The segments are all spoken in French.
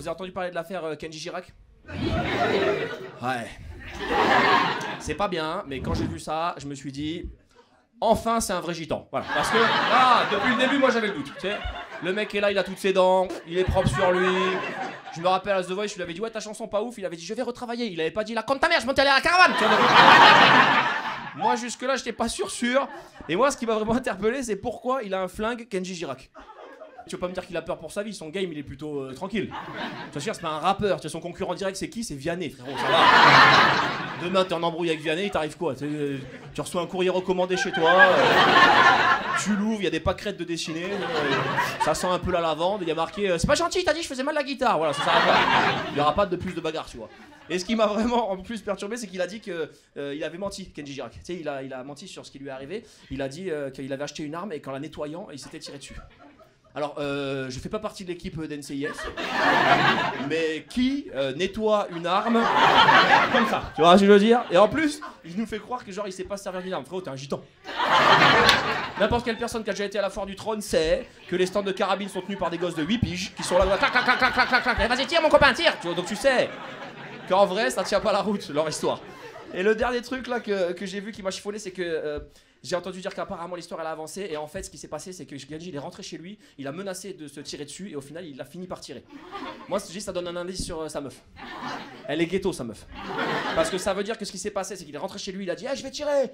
avez entendu parler de l'affaire Kenji Girac? Ouais. C'est pas bien, mais quand j'ai vu ça, je me suis dit... Enfin, c'est un vrai gitan. Voilà. Parce que, depuis le début, moi j'avais le doute. Tu sais, le mec est là, il a toutes ses dents, il est propre sur lui. Je me rappelle à The Voice, je lui avais dit, ouais, ta chanson pas ouf. Il avait dit, je vais retravailler. Il avait pas dit, la compte ta mère, je monte aller à la caravane. Tu vois, donc... Moi, jusque-là, j'étais pas sûr. Et moi, ce qui m'a vraiment interpellé, c'est pourquoi il a un flingue Kenji Girac. Tu veux pas me dire qu'il a peur pour sa vie, son game il est plutôt tranquille. Tu vois, c'est pas un rappeur, tu sais, son concurrent direct c'est qui? C'est Vianney, frérot, ça va. Demain t'es en embrouille avec Vianney, il t'arrive quoi? Tu reçois un courrier recommandé chez toi, tu l'ouvres, il y a des pâquerettes de dessinés, ça sent un peu la lavande, il y a marqué c'est pas gentil, t'as dit je faisais mal la guitare, voilà, ça s'arrête là. Il y aura pas de plus de bagarre, tu vois. Et ce qui m'a vraiment en plus perturbé, c'est qu'il a dit qu'il avait menti, Kenji Girac. Tu sais, il a menti sur ce qui lui est arrivé, il a dit qu'il avait acheté une arme et qu'en la nettoyant, il s'était tiré dessus. Alors, je fais pas partie de l'équipe d'NCIS, mais qui nettoie une arme comme ça, tu vois ce que je veux dire? Et en plus, il nous fait croire que genre il sait pas se servir d'une arme. Frérot, t'es un gitan. N'importe quelle personne qui a déjà été à la foire du trône sait que les stands de carabines sont tenus par des gosses de 8 piges qui sont là, clac, clac, clac, clac, clac, clac, clac. Vas-y, tire mon copain, tire. Tu vois, donc tu sais qu'en vrai, ça tient pas la route, leur histoire. Et le dernier truc là que j'ai vu qui m'a chiffonné, c'est que j'ai entendu dire qu'apparemment l'histoire elle a avancé et en fait ce qui s'est passé c'est que Kenji il est rentré chez lui, il a menacé de se tirer dessus et au final il a fini par tirer. Moi ça donne un indice sur sa meuf. Elle est ghetto sa meuf. Parce que ça veut dire que ce qui s'est passé c'est qu'il est rentré chez lui, il a dit hey, je vais tirer.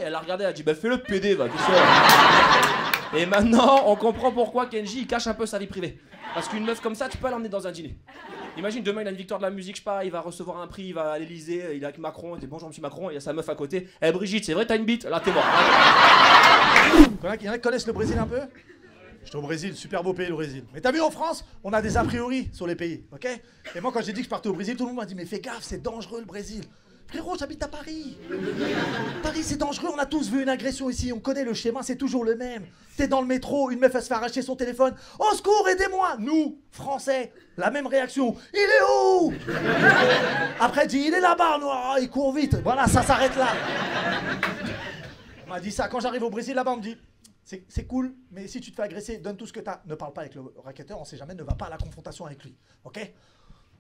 Elle a regardé, elle a dit bah fais-le PD va, tout ça. Et maintenant on comprend pourquoi Kenji il cache un peu sa vie privée. Parce qu'une meuf comme ça tu peux l'emmener dans un dîner. Imagine demain il a une victoire de la musique, je sais pas, il va recevoir un prix, il va à l'Elysée, il est avec Macron, il dit bonjour monsieur Macron, et il y a sa meuf à côté. Eh Brigitte, c'est vrai t'as une bite? Là t'es mort. Il y en a qui connaissent le Brésil un peu? J'étais au Brésil, super beau pays le Brésil. Mais t'as vu en France, on a des a priori sur les pays, ok? Et moi quand j'ai dit que je partais au Brésil, tout le monde m'a dit mais fais gaffe, c'est dangereux le Brésil. Frérot, j'habite à Paris. Paris, c'est dangereux. On a tous vu une agression ici. On connaît le schéma, c'est toujours le même. T'es dans le métro, une meuf, elle se fait arracher son téléphone. Au secours, aidez-moi. Nous, Français, la même réaction. Il est où? Après, elle dit, il est là-bas, noir. Il court vite. Voilà, ça s'arrête là. On m'a dit ça. Quand j'arrive au Brésil, là-bas, on me dit, c'est cool, mais si tu te fais agresser, donne tout ce que t'as. Ne parle pas avec le racketteur, on sait jamais, ne va pas à la confrontation avec lui. Ok?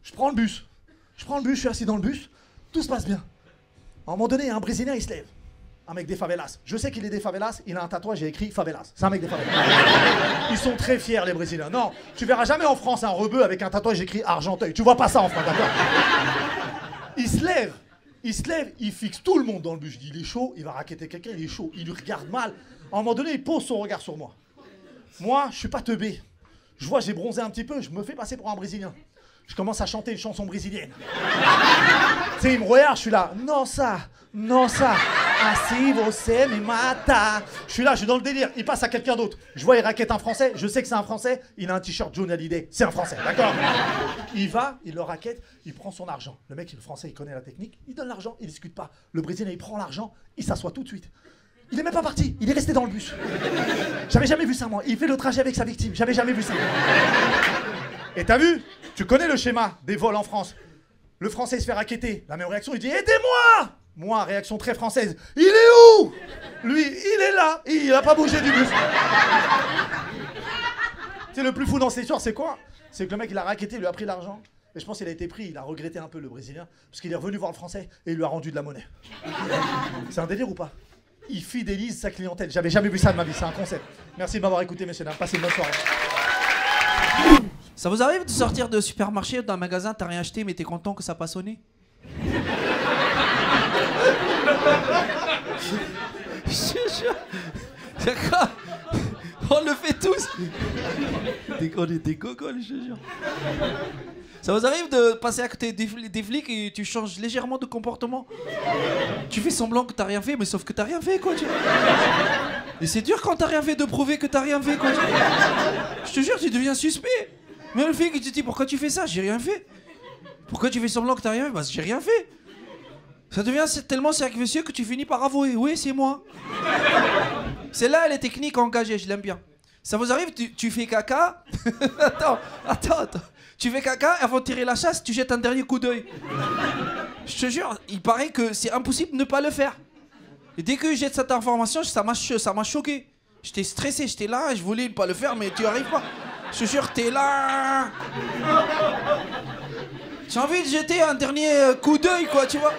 Je prends le bus. Je suis assis dans le bus. Tout se passe bien. À un moment donné, un Brésilien, il se lève. Un mec des favelas. Je sais qu'il est des favelas, il a un tatouage, j'ai écrit favelas. C'est un mec des favelas. Ils sont très fiers, les Brésiliens. Non, tu verras jamais en France un rebeu avec un tatouage écrit Argenteuil. Tu vois pas ça en France, d'accord? Il se lève, il fixe tout le monde dans le bus. Je dis, il est chaud, il va racketter quelqu'un, il est chaud. Il lui regarde mal. À un moment donné, il pose son regard sur moi. Moi, je suis pas teubé. Je vois, j'ai bronzé un petit peu, je me fais passer pour un Brésilien. Je commence à chanter une chanson brésilienne. Tu sais, il me regarde, je suis là. Nossa, assim você me mata. Je suis là, je suis dans le délire. Il passe à quelqu'un d'autre. Je vois, il raquette un Français. Je sais que c'est un Français. Il a un t-shirt Johnny Hallyday. C'est un Français, d'accord? Il va, il le raquette, il prend son argent. Le mec, le Français, il connaît la technique. Il donne l'argent, il discute pas. Le Brésilien, il prend l'argent, il s'assoit tout de suite. Il est même pas parti, il est resté dans le bus. J'avais jamais vu ça, moi. Il fait le trajet avec sa victime. J'avais jamais vu ça. Et t'as vu? Tu connais le schéma des vols en France. Le Français il se fait racketter. La même réaction, il dit aidez-moi. Moi, réaction très française. Il est où? Lui, il est là. Il a pas bougé du bus. Tu sais, le plus fou dans cette histoire, c'est quoi? C'est que le mec, il a racketté, il lui a pris l'argent. Et je pense qu'il a été pris, il a regretté un peu le Brésilien. Parce qu'il est revenu voir le Français et il lui a rendu de la monnaie. C'est un délire ou pas? Il fidélise sa clientèle. J'avais jamais vu ça de ma vie, c'est un concept. Merci de m'avoir écouté, messieurs dames. Passez une bonne soirée. Ça vous arrive de sortir de supermarché, d'un magasin, t'as rien acheté, mais t'es content que ça n'a pas sonné? Je te jure. D'accord. On le fait tous. On est des cocoles, je te jure. Ça vous arrive de passer à côté des flics et tu changes légèrement de comportement? Tu fais semblant que t'as rien fait, mais sauf que t'as rien fait, quoi. Et c'est dur quand t'as rien fait de prouver que t'as rien fait, quoi. Je te jure, tu deviens suspect. Même le flic, il te dit pourquoi tu fais ça? J'ai rien fait. Pourquoi tu fais semblant que t'as rien fait? Parce que j'ai rien fait. Ça devient tellement cercle-vicieux que tu finis par avouer. Oui, c'est moi. C'est là les techniques engagées, je l'aime bien. Ça vous arrive, tu fais caca. Attends. Tu fais caca, avant de tirer la chasse, tu jettes un dernier coup d'œil. Je te jure, il paraît que c'est impossible de ne pas le faire. Et dès que je jette cette information, ça m'a choqué. J'étais stressé, j'étais là, je voulais ne pas le faire, mais tu arrives pas. Je te jure, t'es là. J'ai envie de jeter un dernier coup d'œil, quoi, tu vois.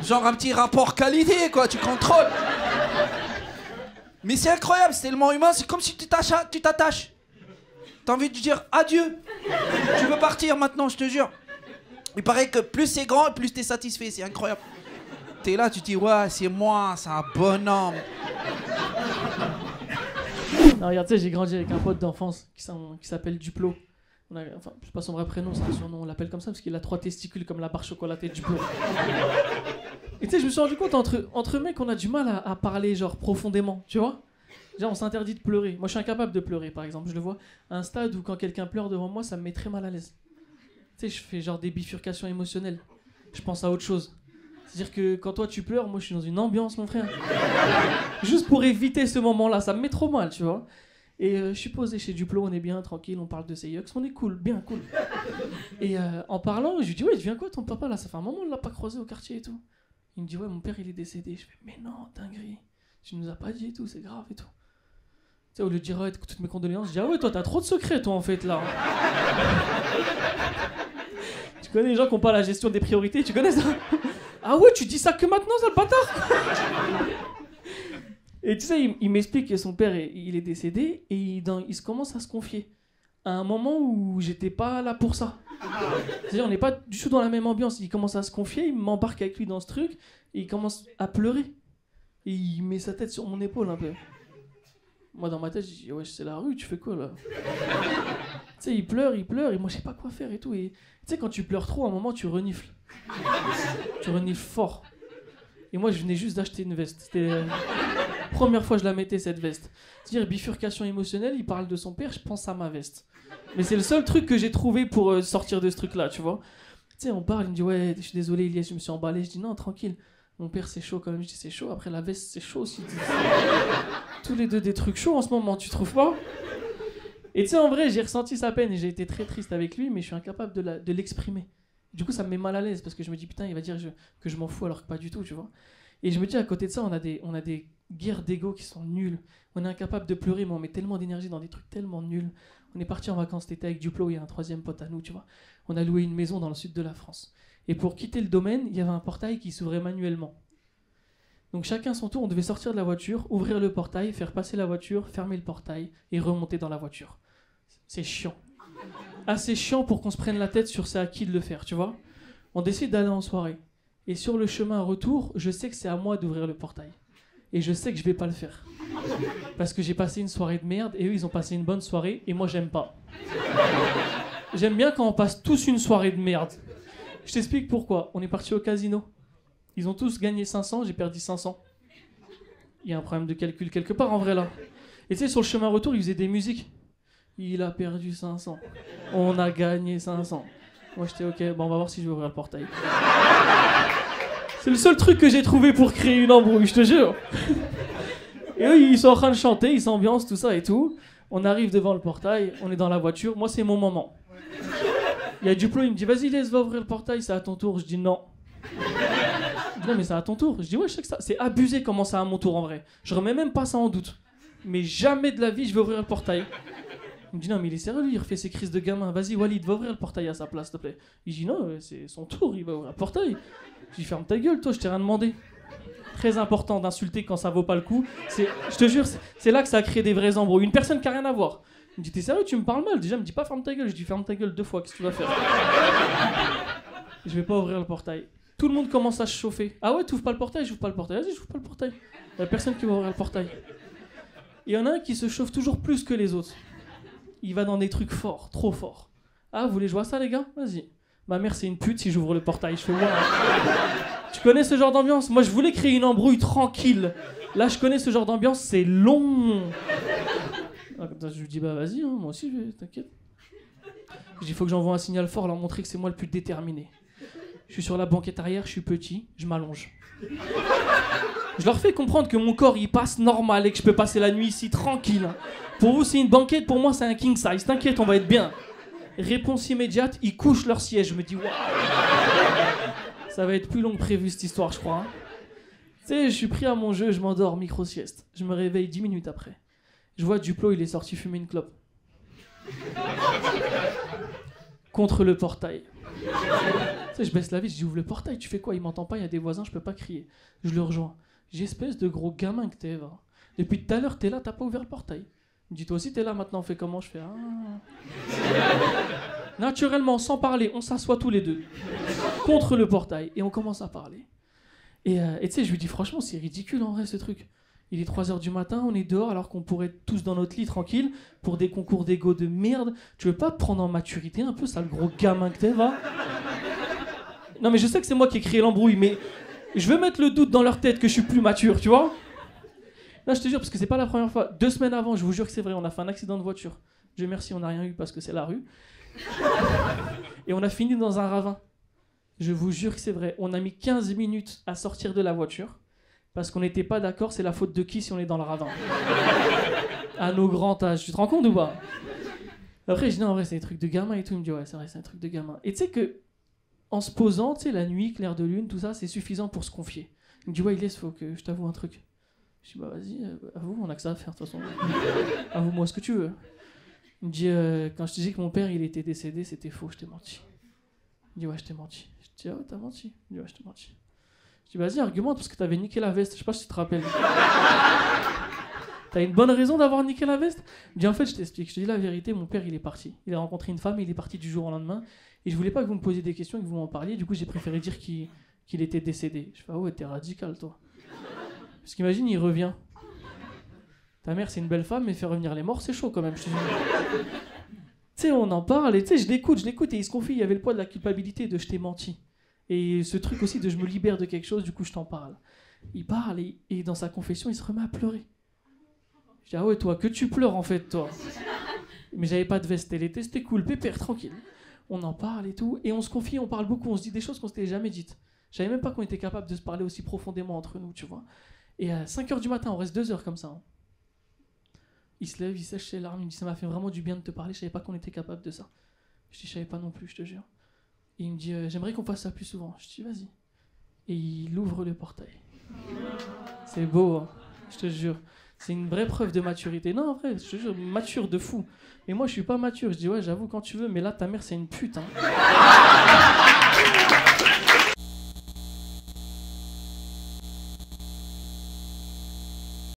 Genre un petit rapport qualité, quoi, tu contrôles. Mais c'est incroyable, c'est tellement humain, c'est comme si tu t'attaches. T'as envie de dire adieu. Tu veux partir maintenant, je te jure. Il paraît que plus c'est grand, plus t'es satisfait, c'est incroyable. T'es là, tu te dis, ouais, c'est moi, c'est un bonhomme. Non, regarde, tu sais, j'ai grandi avec un pote d'enfance qui s'appelle Duplo. Enfin, c'est pas son vrai prénom, c'est un surnom, on l'appelle comme ça parce qu'il a 3 testicules comme la barre chocolatée Duplo. Et tu sais, je me suis rendu compte, entre mecs, on a du mal à parler, genre, profondément, tu vois. Genre, on s'interdit de pleurer. Moi, je suis incapable de pleurer, par exemple. Je le vois à un stade où quand quelqu'un pleure devant moi, ça me met très mal à l'aise. Tu sais, je fais genre des bifurcations émotionnelles. Je pense à autre chose. C'est-à-dire que quand toi tu pleures, moi je suis dans une ambiance, mon frère. Juste pour éviter ce moment-là, ça me met trop mal, tu vois. Et je suis posé chez Duplo, on est bien, tranquille, on parle de ses yucks, on est cool, bien cool. Et en parlant, je lui dis, ouais, tu viens quoi ton papa là? Ça fait un moment, on l'a pas croisé au quartier et tout. Il me dit, ouais, mon père il est décédé. Je fais, mais non, dinguerie, tu nous as pas dit et tout, c'est grave et tout. Tu sais, au lieu de dire, ouais, toutes mes condoléances, je dis, ah ouais, toi t'as trop de secrets, toi en fait là. Tu connais les gens qui n'ont pas la gestion des priorités, tu connais ça? Ah ouais, tu dis ça que maintenant, sale bâtard. Et tu sais, il m'explique que son père, il est décédé et il se commence à se confier. À un moment où j'étais pas là pour ça. C'est-à-dire, on n'est pas du tout dans la même ambiance. Il commence à se confier, il m'embarque avec lui dans ce truc et il commence à pleurer. Et il met sa tête sur mon épaule un peu. Moi, dans ma tête, je dis, ouais, c'est la rue, tu fais quoi là? Tu sais, il pleure, et moi, je sais pas quoi faire et tout. Et tu sais, quand tu pleures trop, à un moment, tu renifles. Tu renifles fort. Et moi, je venais juste d'acheter une veste. C'était la première fois que je la mettais, cette veste. C'est-à-dire, bifurcation émotionnelle, il parle de son père, je pense à ma veste. Mais c'est le seul truc que j'ai trouvé pour sortir de ce truc-là, tu vois. Tu sais, on parle, il me dit, ouais, je suis désolé, Elias, je me suis emballé. Je dis, non, tranquille. Mon père, c'est chaud quand même. Je dis, c'est chaud. Après, la veste, c'est chaud aussi. Tous les deux des trucs chauds en ce moment, tu trouves pas? Et tu sais, en vrai, j'ai ressenti sa peine et j'ai été très triste avec lui, mais je suis incapable de l'exprimer. Du coup, ça me met mal à l'aise parce que je me dis, putain, il va dire que je m'en fous alors que pas du tout, tu vois. Et je me dis, à côté de ça, on a des guerres d'ego qui sont nulles. On est incapable de pleurer, mais on met tellement d'énergie dans des trucs tellement nuls. On est parti en vacances cet été avec Duplo et un 3e pote à nous, tu vois. On a loué une maison dans le sud de la France. Et pour quitter le domaine, il y avait un portail qui s'ouvrait manuellement. Donc chacun son tour, on devait sortir de la voiture, ouvrir le portail, faire passer la voiture, fermer le portail et remonter dans la voiture. C'est chiant. Assez chiant pour qu'on se prenne la tête sur c'est à qui de le faire, tu vois. On décide d'aller en soirée. Et sur le chemin retour, je sais que c'est à moi d'ouvrir le portail. Et je sais que je vais pas le faire. Parce que j'ai passé une soirée de merde et eux ils ont passé une bonne soirée et moi j'aime pas. J'aime bien quand on passe tous une soirée de merde. Je t'explique pourquoi. On est parti au casino. Ils ont tous gagné 500, j'ai perdu 500. Il y a un problème de calcul quelque part en vrai là. Et tu sais, sur le chemin retour, ils faisaient des musiques. Il a perdu 500. On a gagné 500. Moi j'étais ok, bon on va voir si je vais ouvrir le portail. C'est le seul truc que j'ai trouvé pour créer une embrouille, je te jure. Et eux ils sont en train de chanter, ils s'ambiancent, tout ça et tout. On arrive devant le portail, on est dans la voiture. Moi c'est mon moment. Il y a Duplo, il me dit vas-y laisse, va ouvrir le portail, c'est à ton tour. Je dis non. Je dis non mais c'est à ton tour. Je dis ouais je sais que ça. C'est abusé comment c'est à mon tour en vrai. Je remets même pas ça en doute. Mais jamais de la vie je vais ouvrir le portail. Il me dit non mais il est sérieux lui, il refait ses crises de gamin. Vas-y Walid, va ouvrir le portail à sa place s'il te plaît. Il dit non c'est son tour, il va ouvrir le portail. Je dis ferme ta gueule toi, je t'ai rien demandé. Très important d'insulter quand ça vaut pas le coup. Je te jure, c'est là que ça crée des vrais embrouilles. Une personne qui a rien à voir. Il me dit t'es sérieux, tu me parles mal. Déjà il me dit pas ferme ta gueule. Je dis ferme ta gueule 2 fois, qu'est-ce que tu vas faire? Je vais pas ouvrir le portail. Tout le monde commence à se chauffer. Ah ouais, t'ouvres pas le portail? J'ouvre pas le portail. Vas-y, j'ouvre pas le portail. Il y a personne qui va ouvrir le portail. Il y en a un qui se chauffe toujours plus que les autres. Il va dans des trucs forts, trop forts. Ah, vous voulez jouer à ça les gars? Vas-y. Ma mère c'est une pute si j'ouvre le portail. Je fais ouais. Tu connais ce genre d'ambiance? Moi je voulais créer une embrouille tranquille. Là je connais ce genre d'ambiance, c'est long. Je lui dis bah vas-y, hein, moi aussi t'inquiète. Je dis faut que j'envoie un signal fort, leur montrer que c'est moi le plus déterminé. Je suis sur la banquette arrière, je suis petit, je m'allonge. Je leur fais comprendre que mon corps il passe normal et que je peux passer la nuit ici tranquille. Pour vous c'est une banquette, pour moi c'est un king size. T'inquiète, on va être bien. Réponse immédiate, ils couchent leur siège. Je me dis waouh. Ça va être plus long que prévu cette histoire je crois. Hein. Tu sais, je suis pris à mon jeu, je m'endors, micro-sieste. Je me réveille 10 minutes après. Je vois Duplo, il est sorti fumer une clope. contre le portail. Tu sais, je baisse la vitre, je dis ouvre le portail, tu fais quoi? Il m'entend pas, il y a des voisins, je peux pas crier. Je le rejoins. J'ai espèce de gros gamin que t'es, va. Depuis tout à l'heure, t'es là, t'as pas ouvert le portail. Il me dit toi aussi t'es là maintenant, on fait comment? Je fais Naturellement, sans parler, on s'assoit tous les deux contre le portail et on commence à parler. Et tu sais, je lui dis franchement, c'est ridicule en vrai ce truc. Il est 3h du matin, on est dehors alors qu'on pourrait être tous dans notre lit tranquille pour des concours d'ego de merde. Tu veux pas te prendre en maturité un peu, sale gros gamin que t'es, va? Non mais je sais que c'est moi qui ai créé l'embrouille, mais je veux mettre le doute dans leur tête que je suis plus mature, tu vois? Là je te jure, parce que c'est pas la première fois. 2 semaines avant, je vous jure que c'est vrai, on a fait un accident de voiture. Dieu merci, on n'a rien eu parce que c'est la rue. Et on a fini dans un ravin. Je vous jure que c'est vrai. On a mis 15 minutes à sortir de la voiture parce qu'on n'était pas d'accord, c'est la faute de qui si on est dans le ravin? À nos grands âges. Tu te rends compte ou pas? Après, je dis non, en vrai, c'est des trucs de gamin et tout. Il me dit ouais, c'est vrai, c'est un truc de gamin. Et tu sais que, en se posant, tu sais, la nuit, clair de lune, tout ça, c'est suffisant pour se confier. Il me dit ouais, il faut que je t'avoue un truc. Je dis bah vas-y, avoue, on a que ça à faire de toute façon. Avoue-moi ce que tu veux. Il me dit quand je te dis que mon père il était décédé, c'était faux, je t'ai menti. Il me dit ouais, je t'ai menti. Je dis ah ouais, t'as menti. Il me dit ouais, je t'ai menti. Je dis vas-y, argumente parce que t'avais niqué la veste. Je sais pas si tu te rappelles. T'as une bonne raison d'avoir niqué la veste? Il me dit en fait, je t'explique. Je te dis la vérité, mon père il est parti. Il a rencontré une femme et il est parti du jour au lendemain. Et je voulais pas que vous me posiez des questions et que vous m'en parliez. Du coup, j'ai préféré dire qu'il était décédé. Je fais ah ouais, t'es radical toi. Parce qu'imagine, il revient. Ta mère, c'est une belle femme, mais faire revenir les morts, c'est chaud quand même. Tu sais, on en parle, et tu sais, je l'écoute, et il se confie, il y avait le poids de la culpabilité de je t'ai menti. Et ce truc aussi de je me libère de quelque chose, du coup, je t'en parle. Il parle, et dans sa confession, il se remet à pleurer. Je dis, ah ouais, toi, que tu pleures en fait, toi. Mais j'avais pas de veste, c'était cool, pépère, tranquille. On en parle et tout, et on se confie, on parle beaucoup, on se dit des choses qu'on s'était jamais dites. Je savais même pas qu'on était capable de se parler aussi profondément entre nous, tu vois. Et à 5h du matin, on reste 2 heures comme ça. Hein. Il se lève, il sèche ses larmes, il me dit ça m'a fait vraiment du bien de te parler, je savais pas qu'on était capable de ça. Je dis je savais pas non plus, je te jure. Et il me dit j'aimerais qu'on fasse ça plus souvent. Je dis vas-y. Et il ouvre le portail. C'est beau, hein, je te jure. C'est une vraie preuve de maturité. Non, en vrai, je te jure, mature de fou. Mais moi je suis pas mature, je dis ouais j'avoue quand tu veux, mais là ta mère c'est une pute. Hein.